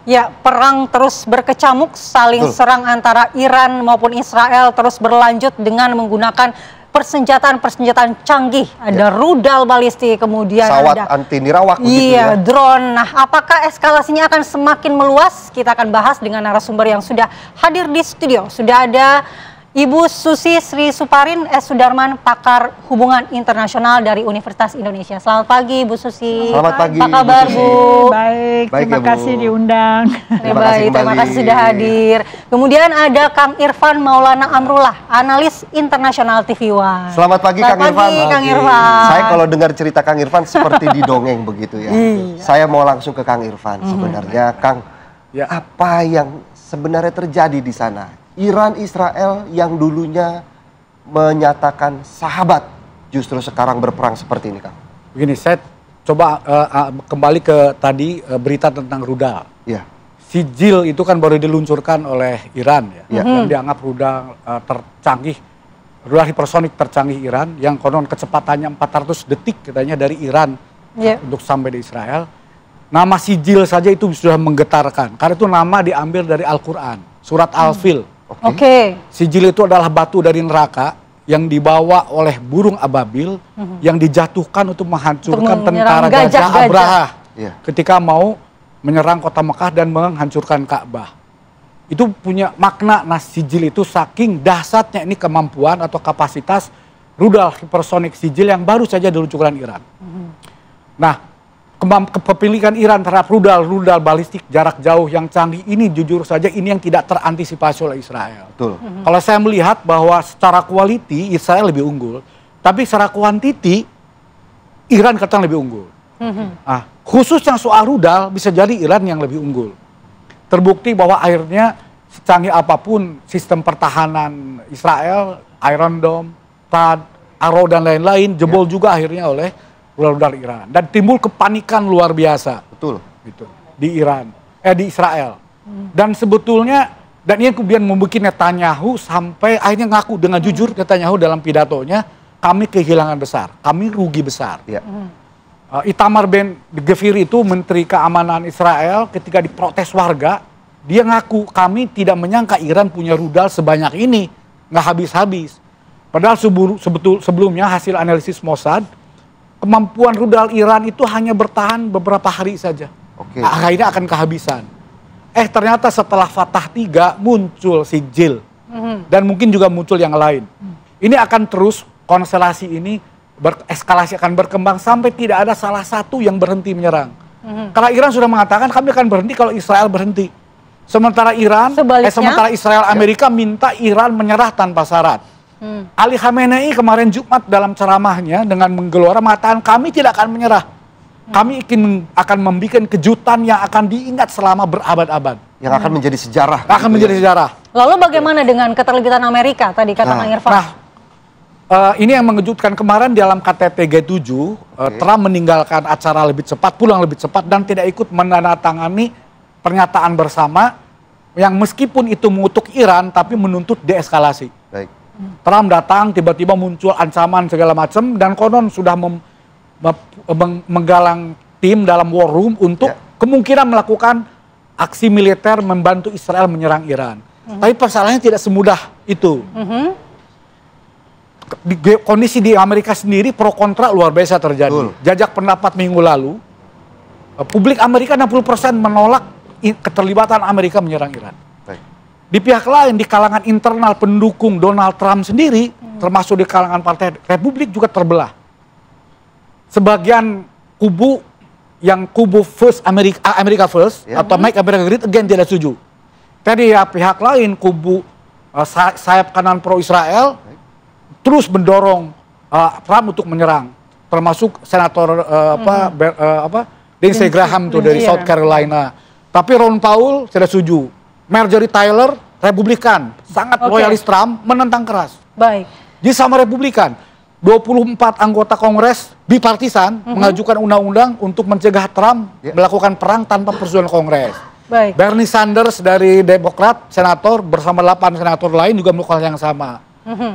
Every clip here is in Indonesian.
Ya, perang terus berkecamuk, saling serang antara Iran maupun Israel terus berlanjut dengan menggunakan persenjataan canggih. Ada rudal balistik, kemudian pesawat ada anti nirawak begitu ya. drone. Nah, apakah eskalasinya akan semakin meluas? Kita akan bahas dengan narasumber yang sudah hadir di studio. Sudah ada Ibu Susi Sri Suparin S. Sudarman, pakar hubungan internasional dari Universitas Indonesia. Selamat pagi, Bu Susi. Selamat pagi, apa kabar, Bu? Baik, terima kasih diundang. Terima kasih sudah hadir. Kemudian ada Kang Irfan Maulana Amrullah, analis internasional TV One. Selamat pagi, Kang Irfan. Kang Irfan. Saya kalau dengar cerita Kang Irfan seperti didongeng begitu ya. Saya mau langsung ke Kang Irfan. Sebenarnya, Kang, apa yang sebenarnya terjadi di sana? Iran Israel yang dulunya menyatakan sahabat justru sekarang berperang seperti ini, Kang. Begini, saya coba kembali ke tadi berita tentang rudal. Ya. Sijil itu kan baru diluncurkan oleh Iran ya, yang dianggap rudal tercanggih, rudal hipersonik tercanggih Iran yang konon kecepatannya 400 detik katanya dari Iran untuk sampai di Israel. Nama Sijil saja itu sudah menggetarkan karena itu nama diambil dari Al-Quran, surat Al-Fil. Sijil itu adalah batu dari neraka yang dibawa oleh burung ababil yang dijatuhkan untuk menghancurkan tentara gajah Abraha ketika mau menyerang kota Mekah dan menghancurkan Ka'bah. Itu punya makna. Nah, Sijil itu saking dahsyatnya ini kemampuan atau kapasitas rudal hipersonik Sijil yang baru saja diluncurkan Iran. Nah, kepemilikan Iran terhadap rudal balistik jarak jauh yang canggih ini jujur saja ini yang tidak terantisipasi oleh Israel. Betul. Kalau saya melihat bahwa secara quality Israel lebih unggul, tapi secara kuantiti Iran kadang lebih unggul. Nah, khususnya soal rudal bisa jadi Iran yang lebih unggul. Terbukti bahwa akhirnya secanggih apapun sistem pertahanan Israel, Iron Dome, THAAD, Arrow dan lain-lain jebol juga akhirnya oleh rudal Iran dan timbul kepanikan luar biasa. Betul. Gitu. Di Israel. Dan sebetulnya dan ini kemudian membuat Netanyahu sampai akhirnya ngaku dengan jujur Netanyahu dalam pidatonya, kami kehilangan besar, kami rugi besar. Itamar Ben Gvir itu Menteri Keamanan Israel ketika diprotes warga, dia ngaku kami tidak menyangka Iran punya rudal sebanyak ini, nggak habis-habis. Padahal sebelumnya hasil analisis Mossad, kemampuan rudal Iran itu hanya bertahan beberapa hari saja. Akhirnya akan kehabisan. Ternyata setelah Fatah 3 muncul Sijil. Dan mungkin juga muncul yang lain. Ini akan terus, konstelasi ini eskalasi akan berkembang sampai tidak ada salah satu yang berhenti menyerang. Karena Iran sudah mengatakan kami akan berhenti kalau Israel berhenti. Sementara Israel Amerika minta Iran menyerah tanpa syarat. Ali Khamenei kemarin Jumat dalam ceramahnya dengan menggelora mengatakan kami tidak akan menyerah. Kami akan membuat kejutan yang akan diingat selama berabad-abad. Yang akan menjadi sejarah. Akan menjadi sejarah. Lalu bagaimana dengan keterlibatan Amerika tadi kata Kang Irfan? Ini yang mengejutkan kemarin dalam KTT G7, Trump meninggalkan acara lebih cepat, pulang lebih cepat dan tidak ikut menandatangani pernyataan bersama yang meskipun itu mengutuk Iran tapi menuntut deeskalasi. Baik. Trump datang, tiba-tiba muncul ancaman segala macam dan konon sudah menggalang tim dalam war room untuk kemungkinan melakukan aksi militer membantu Israel menyerang Iran. Tapi persoalannya tidak semudah itu. Kondisi di Amerika sendiri pro kontra luar biasa terjadi. Jajak pendapat minggu lalu, publik Amerika 60% menolak keterlibatan Amerika menyerang Iran. Di pihak lain, di kalangan internal pendukung Donald Trump sendiri, termasuk di kalangan Partai Republik juga terbelah. Sebagian kubu yang kubu America First atau Make America Great Again tidak setuju. Tadi pihak lain kubu sayap kanan pro Israel terus mendorong Trump untuk menyerang, termasuk senator Lindsey Graham tuh dari South Carolina. Tapi Ron Paul tidak setuju. Marjorie Taylor, Republikan, sangat loyalis Trump, menentang keras. Baik. Jadi sama Republikan, 24 anggota Kongres bipartisan mengajukan undang-undang untuk mencegah Trump melakukan perang tanpa persetujuan Kongres. Baik. Bernie Sanders dari Demokrat, senator bersama 8 senator lain juga melakukan yang sama.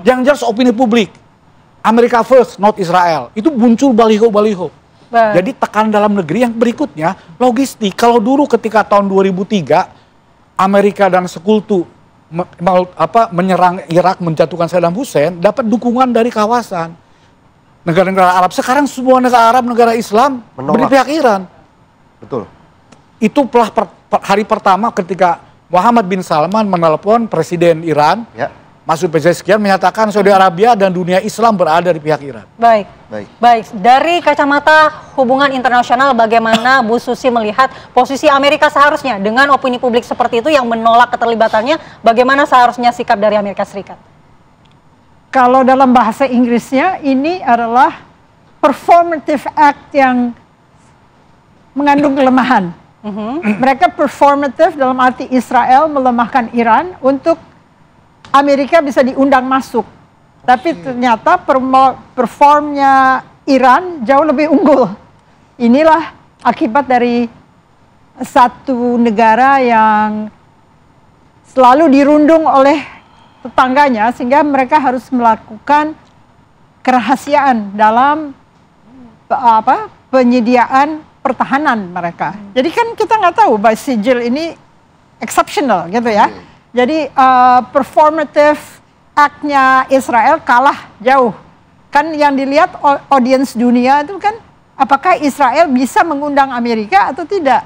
Yang jelas opini publik, America First, not Israel, itu muncul baliho-baliho. Jadi tekanan dalam negeri yang berikutnya, logistik. Kalau dulu ketika tahun 2003, Amerika dan Sekutu menyerang Irak, menjatuhkan Saddam Hussein, dapat dukungan dari kawasan. Negara-negara Arab, sekarang semua negara Arab, negara Islam, beri pihak Iran. Betul. Itu hari pertama ketika Muhammad bin Salman menelpon Presiden Iran, Masud Pezeshkian menyatakan Saudi Arabia dan dunia Islam berada di pihak Iran. Baik. Dari kacamata hubungan internasional, bagaimana Bu Susi melihat posisi Amerika seharusnya dengan opini publik seperti itu yang menolak keterlibatannya, bagaimana seharusnya sikap dari Amerika Serikat? Kalau dalam bahasa Inggrisnya ini adalah performative act yang mengandung kelemahan. Mereka performative dalam arti Israel melemahkan Iran untuk Amerika bisa diundang masuk, tapi ternyata performnya Iran jauh lebih unggul. Inilah akibat dari satu negara yang selalu dirundung oleh tetangganya, sehingga mereka harus melakukan kerahasiaan dalam penyediaan pertahanan mereka. Jadi kan kita nggak tahu bahwa sijil ini exceptional gitu ya. Jadi performative act-nya Israel kalah jauh. Kan yang dilihat audiens dunia itu kan apakah Israel bisa mengundang Amerika atau tidak.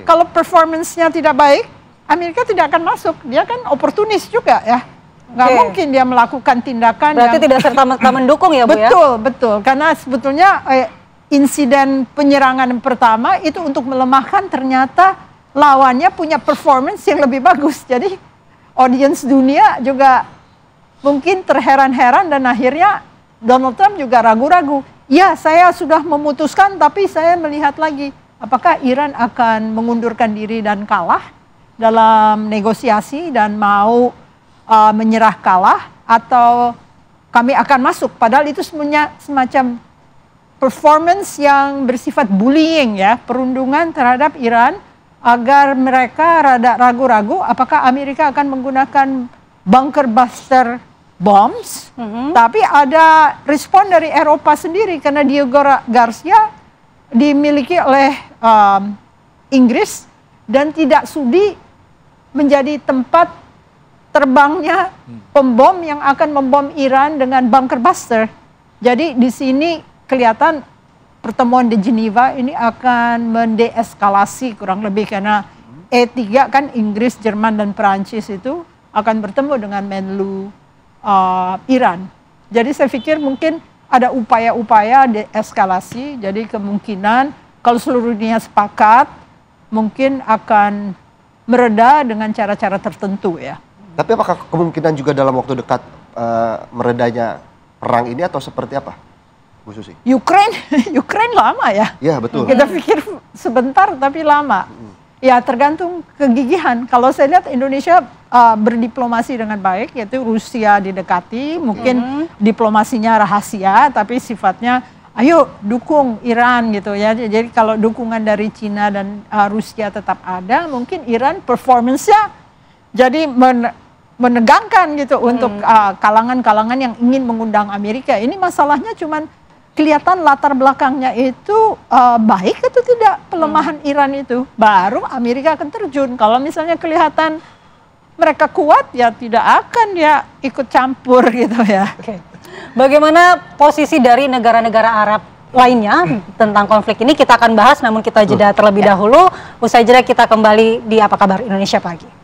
Kalau performance-nya tidak baik, Amerika tidak akan masuk. Dia kan oportunis juga ya. Nggak mungkin dia melakukan tindakan berarti yang tidak serta-merta mendukung ya Bu ya? Betul. Karena sebetulnya insiden penyerangan pertama itu untuk melemahkan, ternyata lawannya punya performance yang lebih bagus. Jadi audiens dunia juga mungkin terheran-heran dan akhirnya Donald Trump juga ragu-ragu. Ya, saya sudah memutuskan tapi saya melihat lagi apakah Iran akan mengundurkan diri dan kalah dalam negosiasi dan mau menyerah kalah, atau kami akan masuk. Padahal itu semacam performance yang bersifat bullying ya, perundungan terhadap Iran, agar mereka rada ragu-ragu apakah Amerika akan menggunakan bunker buster bombs. Tapi ada respon dari Eropa sendiri karena Diego Garcia dimiliki oleh Inggris dan tidak sudi menjadi tempat terbangnya pembom yang akan membom Iran dengan bunker buster. Jadi di sini kelihatan pertemuan di Geneva ini akan mendeeskalasi kurang lebih, karena E3 kan Inggris, Jerman, dan Perancis itu akan bertemu dengan Menlu Iran. Jadi saya pikir mungkin ada upaya-upaya deeskalasi, jadi kemungkinan kalau seluruh dunia sepakat mungkin akan mereda dengan cara-cara tertentu ya. Tapi apakah kemungkinan juga dalam waktu dekat meredanya perang ini atau seperti apa, Bu Susi? Ukraine lama ya. Iya betul. Kita pikir sebentar tapi lama. Ya tergantung kegigihan. Kalau saya lihat Indonesia berdiplomasi dengan baik, yaitu Rusia didekati, mungkin diplomasinya rahasia tapi sifatnya ayo dukung Iran gitu ya. Jadi kalau dukungan dari Cina dan Rusia tetap ada, mungkin Iran performance-nya jadi menegangkan gitu untuk kalangan-kalangan yang ingin mengundang Amerika. Ini masalahnya cuman kelihatan latar belakangnya itu baik atau tidak pelemahan Iran itu. Baru Amerika akan terjun. Kalau misalnya kelihatan mereka kuat, ya tidak akan dia ikut campur gitu ya. Bagaimana posisi dari negara-negara Arab lainnya tentang konflik ini kita akan bahas, namun kita jeda terlebih dahulu. Usai jeda kita kembali di Apa Kabar Indonesia Pagi.